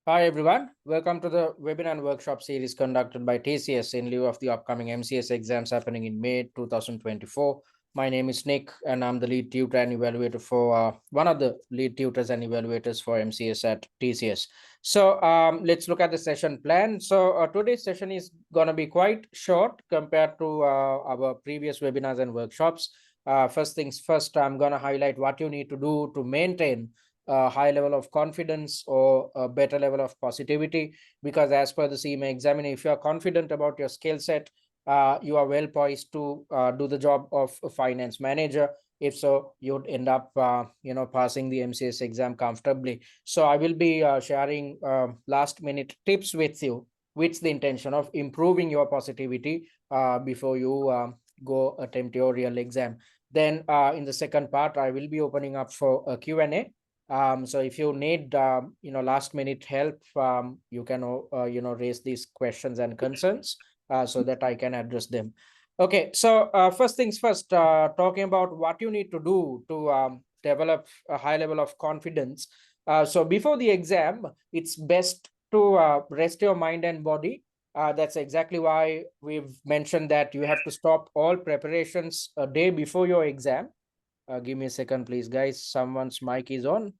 Hi everyone, welcome to the webinar and workshop series conducted by TCS in lieu of the upcoming MCS exams happening in May 2024. My name is Nick and I'm the lead tutor and evaluator for one of the lead tutors and evaluators for MCS at TCS. So let's look at the session plan. So today's session is going to be quite short compared to our previous webinars and workshops. First things first, I'm going to highlight what you need to do to maintain a high level of confidence or a better level of positivity, because as per the CIMA examiner, if you are confident about your skill set, you are well poised to do the job of a finance manager. If so, you'd end up passing the MCS exam comfortably. So I will be sharing last minute tips with you with the intention of improving your positivity before you go attempt your real exam. Then in the second part, I will be opening up for a Q&A. So if you need last minute help, you can raise these questions and concerns so that I can address them. Okay, so first things first, talking about what you need to do to develop a high level of confidence. So before the exam, it's best to rest your mind and body. That's exactly why we've mentioned that you have to stop all preparations a day before your exam. Give me a second, please, guys. Someone's mic is on.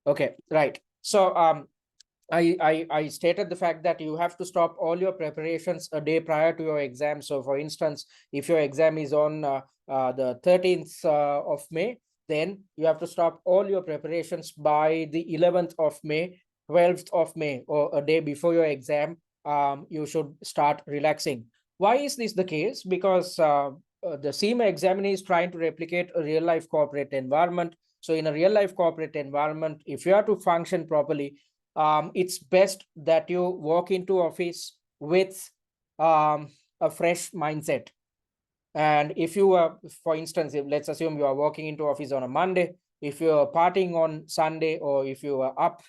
Okay, right. So I stated the fact that you have to stop all your preparations a day prior to your exam. So for instance, if your exam is on the 13th of May, then you have to stop all your preparations by the 11th of May, 12th of May, or a day before your exam. You should start relaxing. Why is this the case? Because the CIMA examiner is trying to replicate a real life corporate environment. So in a real life corporate environment, if you are to function properly, it's best that you walk into office with a fresh mindset. And if you are, for instance, let's assume you are walking into office on a Monday, if you are partying on Sunday, or if you are up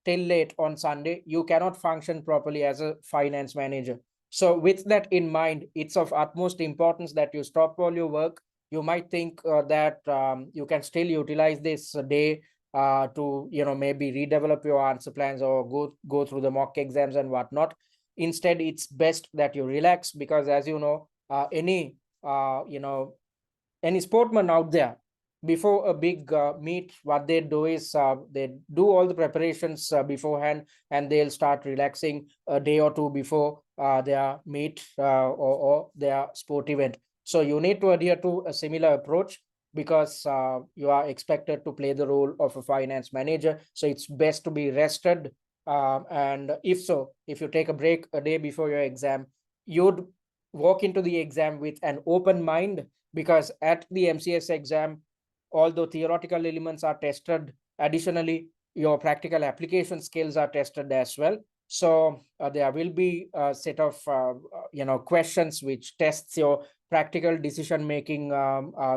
till late on Sunday, you cannot function properly as a finance manager. So with that in mind, it's of utmost importance that you stop all your work. You might think that you can still utilize this day to maybe redevelop your answer plans or go through the mock exams and whatnot. Instead, it's best that you relax, because as you know, any sportsman out there, before a big meet, what they do is they do all the preparations beforehand, and they'll start relaxing a day or two before their meet or their sport event. So you need to adhere to a similar approach, because you are expected to play the role of a finance manager. So it's best to be rested. And if you take a break a day before your exam, you'd walk into the exam with an open mind, because at the MCS exam, although theoretical elements are tested, additionally, your practical application skills are tested as well. So there will be a set of questions which tests your practical decision making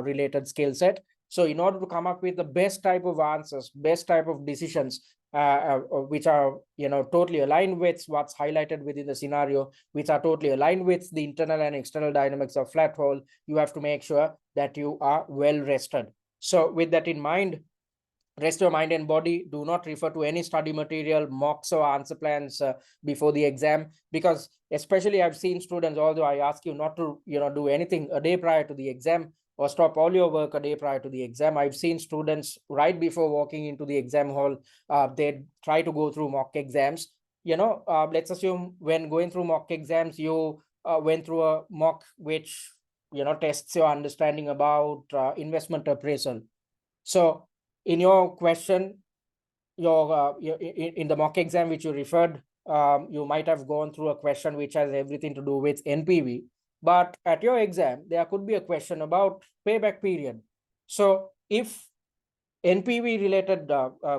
related skill set. So in order to come up with the best type of answers, best type of decisions, which are totally aligned with what's highlighted within the scenario, which are totally aligned with the internal and external dynamics of Flatthall, you have to make sure that you are well rested. So with that in mind, rest your mind and body. Do not refer to any study material, mocks, or answer plans before the exam, because especially I've seen students, although I ask you not to do anything a day prior to the exam, or stop all your work a day prior to the exam, I've seen students right before walking into the exam hall, they try to go through mock exams. Let's assume when going through mock exams, you went through a mock which tests your understanding about investment appraisal. So in your question, in the mock exam which you referred, you might have gone through a question which has everything to do with NPV, but at your exam there could be a question about payback period. So if NPV related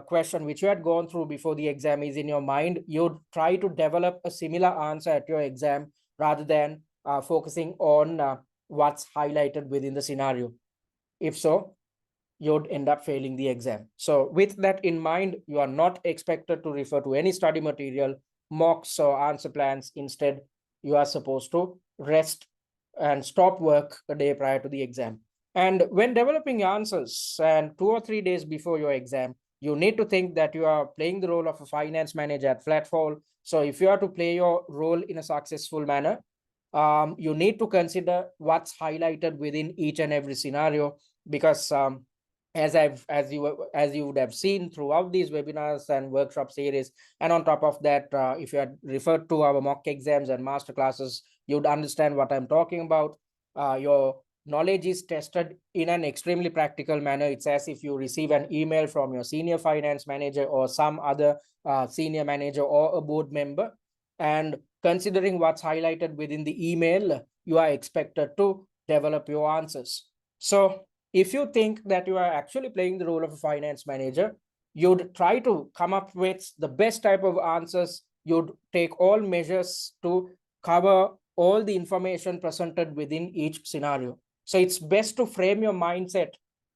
question which you had gone through before the exam is in your mind, you'd try to develop a similar answer at your exam, rather than focusing on what's highlighted within the scenario. If so, you'd end up failing the exam. So with that in mind, you are not expected to refer to any study material, mocks, or answer plans. Instead, you are supposed to rest and stop work a day prior to the exam. And when developing answers and 2 or 3 days before your exam, you need to think that you are playing the role of a finance manager at Flatthall. So if you are to play your role in a successful manner, you need to consider what's highlighted within each and every scenario, because as you would have seen throughout these webinars and workshop series, and on top of that, if you had referred to our mock exams and master classes, you'd understand what I'm talking about. Your knowledge is tested in an extremely practical manner. It's as if you receive an email from your senior finance manager or some other senior manager or a board member, and considering what's highlighted within the email, you are expected to develop your answers. So if you think that you are actually playing the role of a finance manager, you'd try to come up with the best type of answers. You'd take all measures to cover all the information presented within each scenario. So it's best to frame your mindset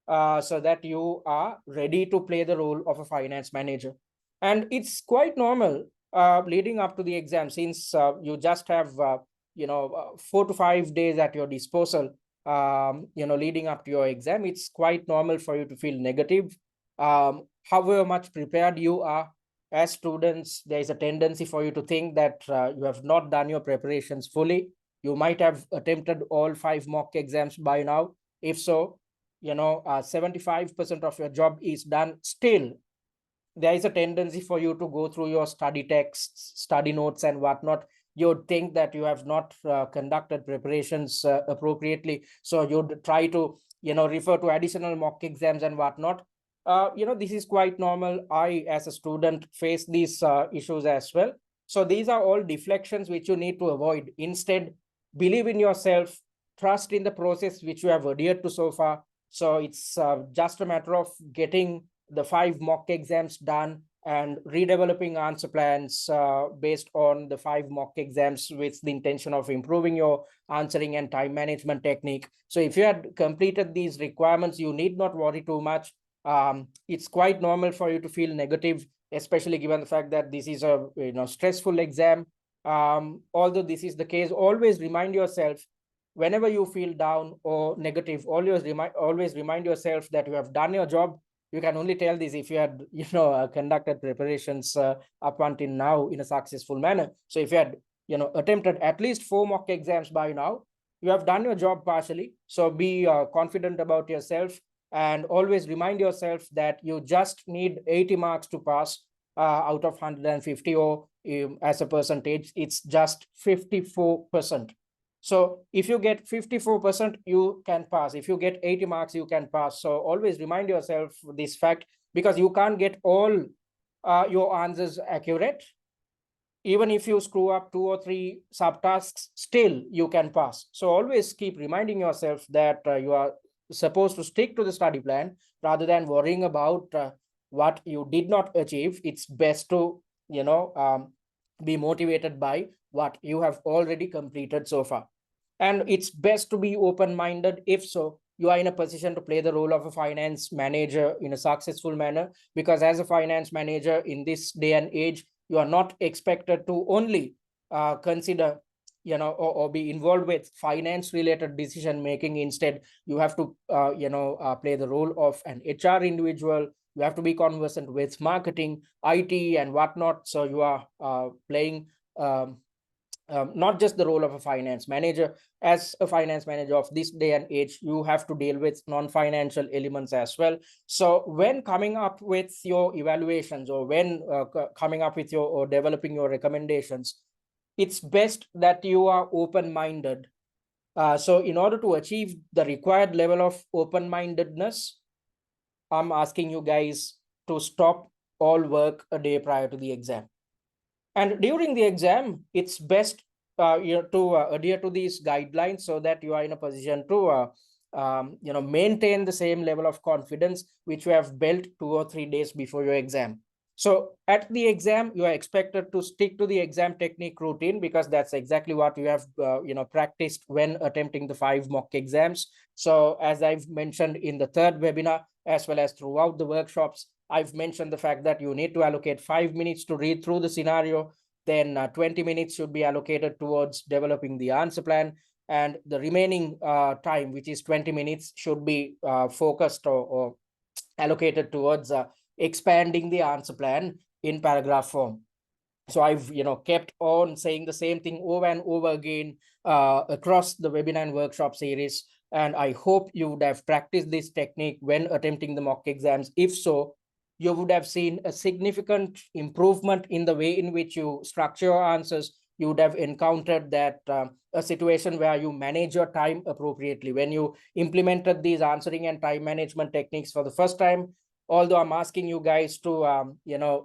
so that you are ready to play the role of a finance manager. And it's quite normal leading up to the exam, since you just have 4 to 5 days at your disposal, leading up to your exam. It's quite normal for you to feel negative. However much prepared you are as students, there is a tendency for you to think that you have not done your preparations fully. You might have attempted all 5 mock exams by now. If so, 75% of your job is done. Still, there is a tendency for you to go through your study texts, study notes, and whatnot. You'd think that you have not conducted preparations appropriately. So you'd try to, refer to additional mock exams and whatnot. This is quite normal. I, as a student, face these issues as well. So these are all deflections which you need to avoid. Instead, believe in yourself, trust in the process which you have adhered to so far. So it's just a matter of getting the 5 mock exams done and redeveloping answer plans based on the 5 mock exams with the intention of improving your answering and time management technique. So if you had completed these requirements, you need not worry too much. It's quite normal for you to feel negative, especially given the fact that this is a stressful exam. Although this is the case, always remind yourself, whenever you feel down or negative, always remind yourself that you have done your job. You can only tell this if you had conducted preparations up until now in a successful manner. So if you had attempted at least 4 mock exams by now, you have done your job partially. So be confident about yourself, and always remind yourself that you just need 80 marks to pass out of 150, or as a percentage, it's just 54%. So if you get 54%, you can pass. If you get 80 marks, you can pass. So always remind yourself this fact, because you can't get all your answers accurate. Even if you screw up 2 or 3 subtasks, still you can pass. So always keep reminding yourself that you are supposed to stick to the study plan rather than worrying about what you did not achieve. It's best to, be motivated by what you have already completed so far. And it's best to be open-minded if so you are in a position to play the role of a finance manager in a successful manner, because as a finance manager in this day and age, you are not expected to only consider or be involved with finance related decision making. Instead, you have to play the role of an HR individual. You have to be conversant with marketing, IT, and whatnot. So you are playing not just the role of a finance manager. As a finance manager of this day and age, you have to deal with non-financial elements as well. So when coming up with your evaluations, or when coming up with your or developing your recommendations, it's best that you are open-minded. So in order to achieve the required level of open-mindedness, I'm asking you guys to stop all work a day prior to the exam. And during the exam, it's best to adhere to these guidelines so that you are in a position to maintain the same level of confidence which you have built 2 or 3 days before your exam. So at the exam, you are expected to stick to the exam technique routine, because that's exactly what you have practiced when attempting the 5 mock exams. So as I've mentioned in the third webinar, as well as throughout the workshops, I've mentioned the fact that you need to allocate 5 minutes to read through the scenario. Then 20 minutes should be allocated towards developing the answer plan. And the remaining time, which is 20 minutes, should be focused or allocated towards expanding the answer plan in paragraph form. So I've kept on saying the same thing over and over again across the webinar and workshop series, and I hope you would have practiced this technique when attempting the mock exams. If so, you would have seen a significant improvement in the way in which you structure your answers. You would have encountered that a situation where you manage your time appropriately. When you implemented these answering and time management techniques for the first time, although I'm asking you guys to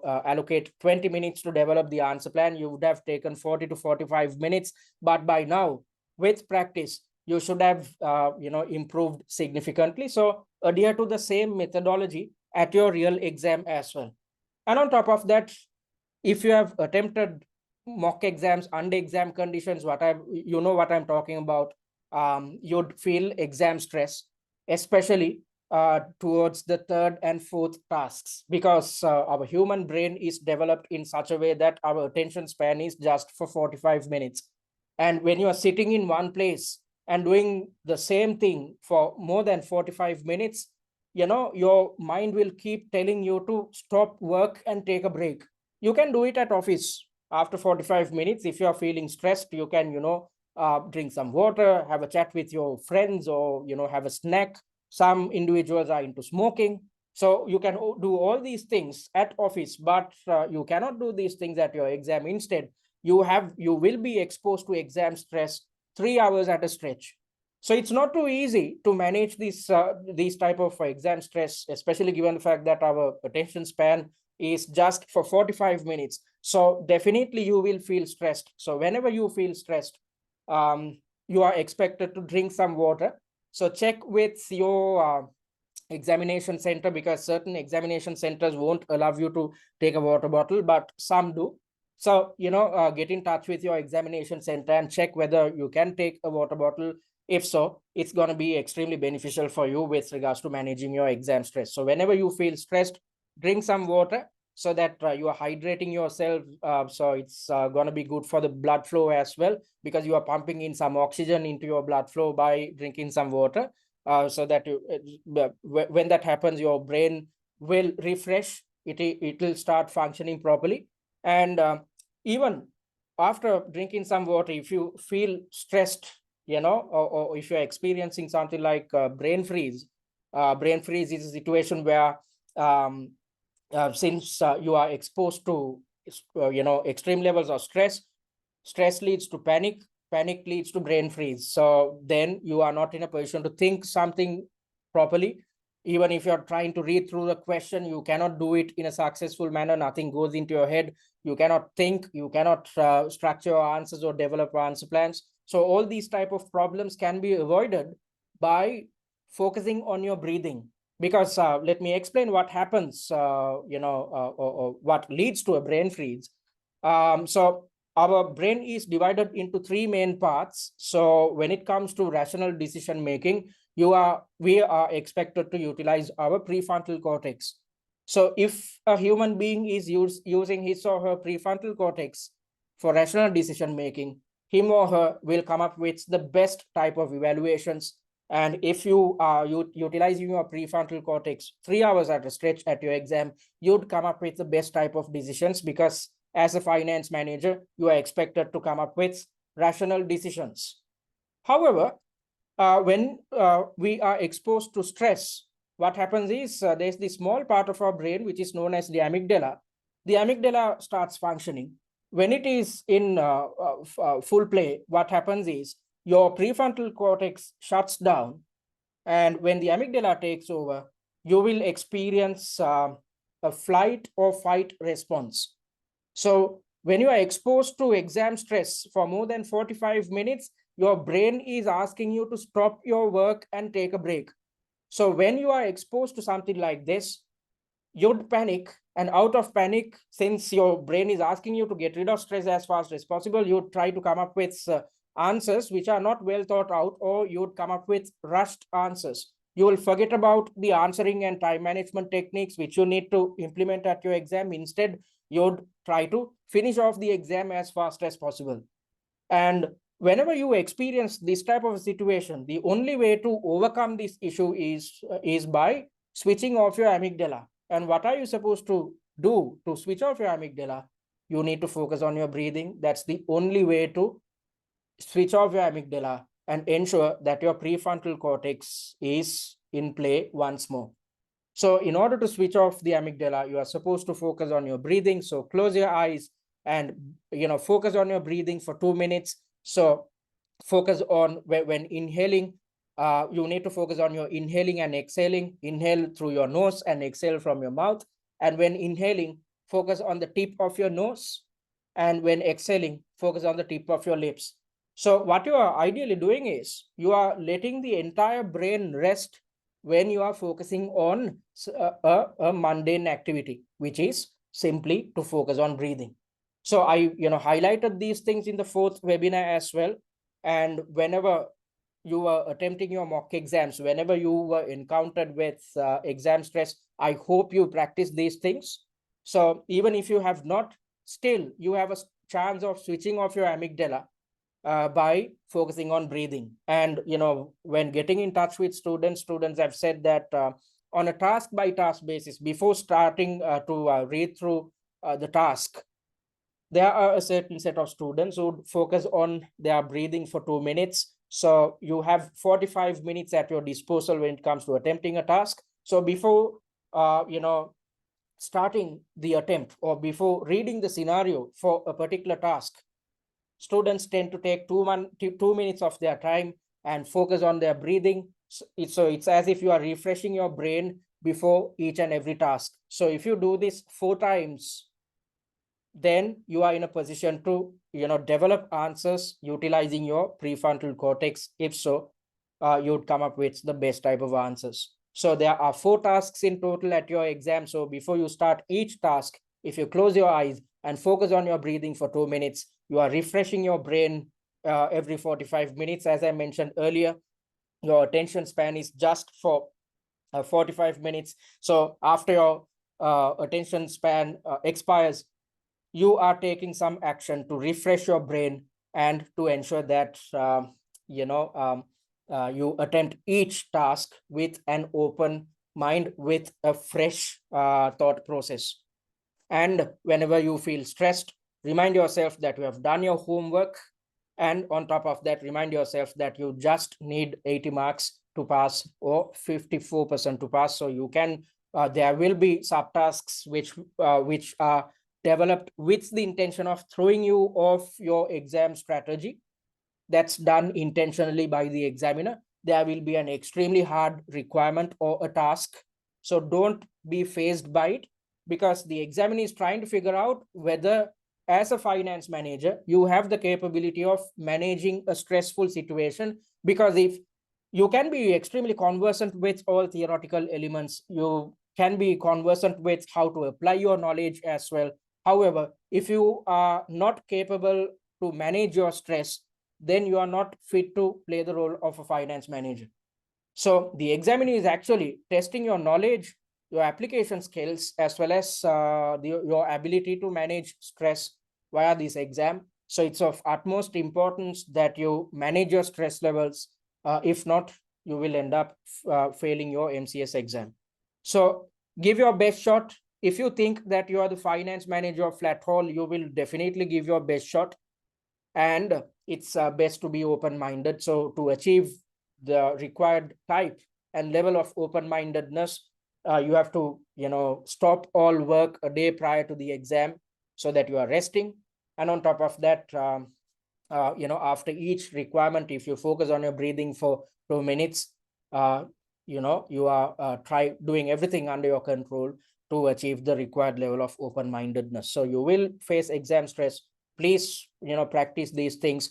allocate 20 minutes to develop the answer plan, you would have taken 40 to 45 minutes. But by now, with practice, you should have improved significantly. So adhere to the same methodology at your real exam as well. And on top of that, if you have attempted mock exams under exam conditions, what I'm talking about, you'd feel exam stress, especially towards the third and fourth tasks, because our human brain is developed in such a way that our attention span is just for 45 minutes. And when you are sitting in one place and doing the same thing for more than 45 minutes, your mind will keep telling you to stop work and take a break. You can do it at office after 45 minutes. If you are feeling stressed, you can drink some water, have a chat with your friends, or have a snack. Some individuals are into smoking, so you can do all these things at office, but you cannot do these things at your exam. Instead, you will be exposed to exam stress 3 hours at a stretch. So it's not too easy to manage these type of exam stress, especially given the fact that our attention span is just for 45 minutes. So definitely you will feel stressed. So whenever you feel stressed, you are expected to drink some water. So check with your examination center, because certain examination centers won't allow you to take a water bottle, but some do. So get in touch with your examination center and check whether you can take a water bottle. If so, it's going to be extremely beneficial for you with regards to managing your exam stress. So whenever you feel stressed, drink some water, so that you are hydrating yourself. So it's going to be good for the blood flow as well, because you are pumping in some oxygen into your blood flow by drinking some water. So that when that happens, your brain will refresh. It will start functioning properly. And even after drinking some water, if you feel stressed, or if you're experiencing something like brain freeze. Brain freeze is a situation where since you are exposed to extreme levels of stress leads to panic leads to brain freeze. So then you are not in a position to think something properly. Even if you're trying to read through the question, you cannot do it in a successful manner. Nothing goes into your head. You cannot think, you cannot structure your answers or develop answer plans. So all these type of problems can be avoided by focusing on your breathing. Because let me explain what happens, or what leads to a brain freeze. So our brain is divided into three main parts. So when it comes to rational decision making, we are expected to utilize our prefrontal cortex. So if a human being is using his or her prefrontal cortex for rational decision making, him or her will come up with the best type of evaluations. And if you are utilizing your prefrontal cortex 3 hours at a stretch at your exam, you'd come up with the best type of decisions, because as a finance manager, you are expected to come up with rational decisions. However, when we are exposed to stress, what happens is there's this small part of our brain which is known as the amygdala. The amygdala starts functioning. When it is in full play, what happens is your prefrontal cortex shuts down. And when the amygdala takes over, you will experience a flight or fight response. So when you are exposed to exam stress for more than 45 minutes, your brain is asking you to stop your work and take a break. So when you are exposed to something like this, you'd panic. And out of panic, since your brain is asking you to get rid of stress as fast as possible, you'd try to come up with answers which are not well thought out, or you'd come up with rushed answers. You will forget about the answering and time management techniques which you need to implement at your exam. Instead, you'd try to finish off the exam as fast as possible. And whenever you experience this type of situation, the only way to overcome this issue is by switching off your amygdala. And what are you supposed to do to switch off your amygdala? You need to focus on your breathing. That's the only way to switch off your amygdala and ensure that your prefrontal cortex is in play once more. So in order to switch off the amygdala, you are supposed to focus on your breathing. So close your eyes and focus on your breathing for 2 minutes. So focus on when inhaling, you need to focus on your inhaling and exhaling. Inhale through your nose and exhale from your mouth. And when inhaling, focus on the tip of your nose. And when exhaling, focus on the tip of your lips. So what you are ideally doing is you are letting the entire brain rest when you are focusing on a mundane activity, which is simply to focus on breathing. So I highlighted these things in the fourth webinar as well. And whenever you were attempting your mock exams, whenever you were encountered with exam stress, I hope you practice these things. So even if you have not, still you have a chance of switching off your amygdala by focusing on breathing. And when getting in touch with students have said that on a task by task basis, before starting to read through the task, there are a certain set of students who focus on their breathing for 2 minutes. So you have 45 minutes at your disposal when it comes to attempting a task. So before starting the attempt, or before reading the scenario for a particular task, students tend to take 2 minutes of their time and focus on their breathing. So it's as if you are refreshing your brain before each and every task. So if you do this 4 times, then you are in a position to develop answers utilizing your prefrontal cortex. If so, you'd come up with the best type of answers. So there are 4 tasks in total at your exam. So before you start each task, if you close your eyes and focus on your breathing for 2 minutes, you are refreshing your brain every 45 minutes. As I mentioned earlier, your attention span is just for 45 minutes. So after your attention span expires, you are taking some action to refresh your brain and to ensure that you attempt each task with an open mind, with a fresh thought process. And whenever you feel stressed, remind yourself that you have done your homework. And on top of that, remind yourself that you just need 80 marks to pass, or 54% to pass. So you can, there will be subtasks which are developed with the intention of throwing you off your exam strategy. That's done intentionally by the examiner. There will be an extremely hard requirement or a task. So don't be fazed by it, because the examiner is trying to figure out whether, as a finance manager, you have the capability of managing a stressful situation. Because if you can be extremely conversant with all theoretical elements, you can be conversant with how to apply your knowledge as well. However, if you are not capable to manage your stress, then you are not fit to play the role of a finance manager. So the examiner is actually testing your knowledge, your application skills, as well as your ability to manage stress via this exam. So it's of utmost importance that you manage your stress levels. If not, you will end up failing your MCS exam. So give your best shot. If you think that you are the finance manager of Flatthall, you will definitely give your best shot. And it's best to be open-minded. So to achieve the required type and level of open-mindedness, you have to stop all work a day prior to the exam, so that you are resting. And on top of that, after each requirement, if you focus on your breathing for 2 minutes, you are try doing everything under your control to achieve the required level of open-mindedness. So you will face exam stress. Please practice these things,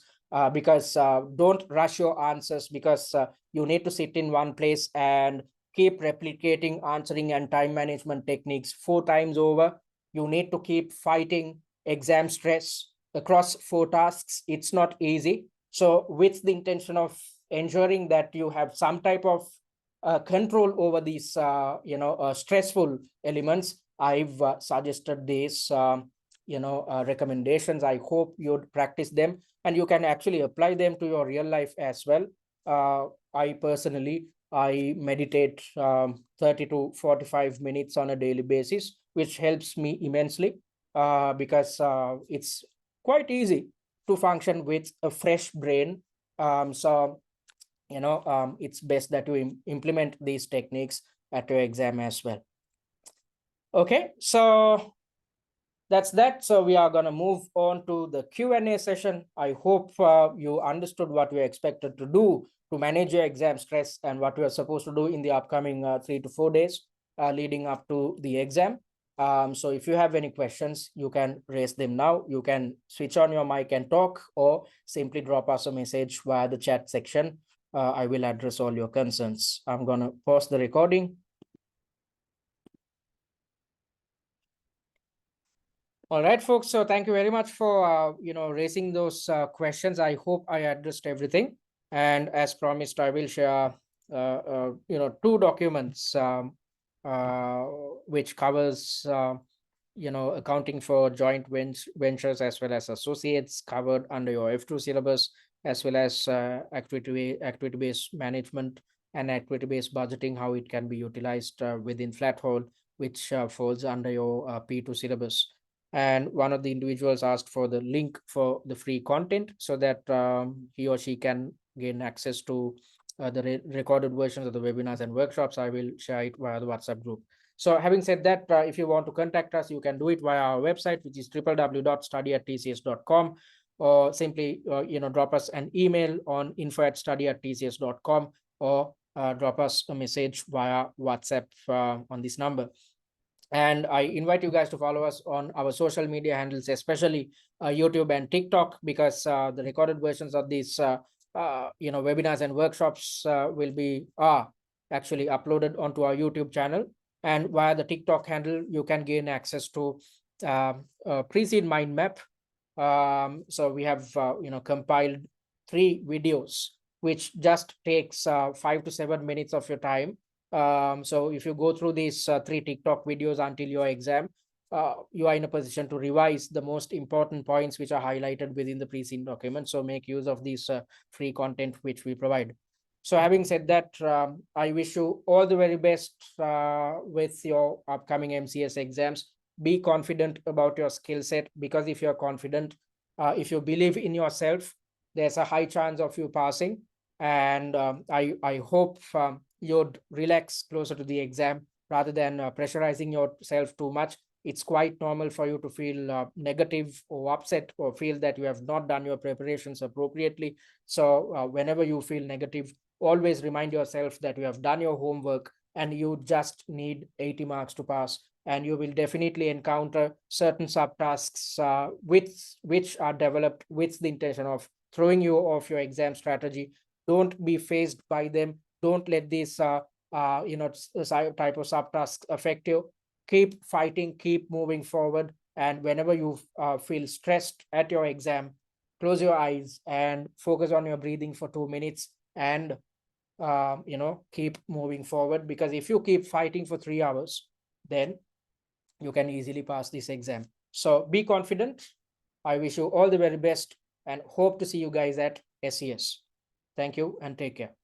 because don't rush your answers, because you need to sit in one place and keep replicating answering and time management techniques 4 times over. You need to keep fighting exam stress across 4 tasks. It's not easy. So with the intention of ensuring that you have some type of control over these stressful elements, I've suggested these recommendations. I hope you'd practice them, and you can actually apply them to your real life as well. I personally I meditate 30 to 45 minutes on a daily basis, which helps me immensely because it's quite easy to function with a fresh brain. So, it's best that you implement these techniques at your exam as well. Okay, so that's that. So we are going to move on to the Q&A session. I hope you understood what we expected to do to manage your exam stress and what we are supposed to do in the upcoming 3 to 4 days leading up to the exam. So if you have any questions, you can raise them now. You can switch on your mic and talk, or simply drop us a message via the chat section. I will address all your concerns. I'm going to pause the recording. All right, folks. So thank you very much for raising those questions. I hope I addressed everything. And as promised, I will share two documents which covers accounting for joint ventures as well as associates covered under your F2 syllabus, as well as activity-based management and activity-based budgeting, how it can be utilized within Flatthall, which falls under your P2 syllabus. And one of the individuals asked for the link for the free content so that he or she can gain access to the recorded versions of the webinars and workshops. I will share it via the WhatsApp group. So having said that, if you want to contact us, you can do it via our website, which is www.study@tcs.com, or simply drop us an email on info@study@tcs.com, or drop us a message via WhatsApp on this number. And I invite you guys to follow us on our social media handles, especially YouTube and TikTok, because the recorded versions of these webinars and workshops are actually uploaded onto our YouTube channel. And via the TikTok handle, you can gain access to pre-seed mind map. So we have compiled 3 videos, which just takes 5 to 7 minutes of your time. So if you go through these 3 TikTok videos until your exam, you are in a position to revise the most important points which are highlighted within the pre-seen document. So make use of these free content which we provide. So having said that, I wish you all the very best with your upcoming MCS exams. Be confident about your skill set, because if you're confident, if you believe in yourself, there's a high chance of you passing. And I hope you'd relax closer to the exam rather than pressurizing yourself too much. It's quite normal for you to feel negative or upset, or feel that you have not done your preparations appropriately. So whenever you feel negative, always remind yourself that you have done your homework and you just need 80 marks to pass. And you will definitely encounter certain subtasks which are developed with the intention of throwing you off your exam strategy. Don't be fazed by them. Don't let these type of subtasks affect you. Keep fighting, keep moving forward. And whenever you feel stressed at your exam, close your eyes and focus on your breathing for 2 minutes, and keep moving forward. Because if you keep fighting for 3 hours, then you can easily pass this exam. So be confident. I wish you all the very best and hope to see you guys at SES. Thank you and take care.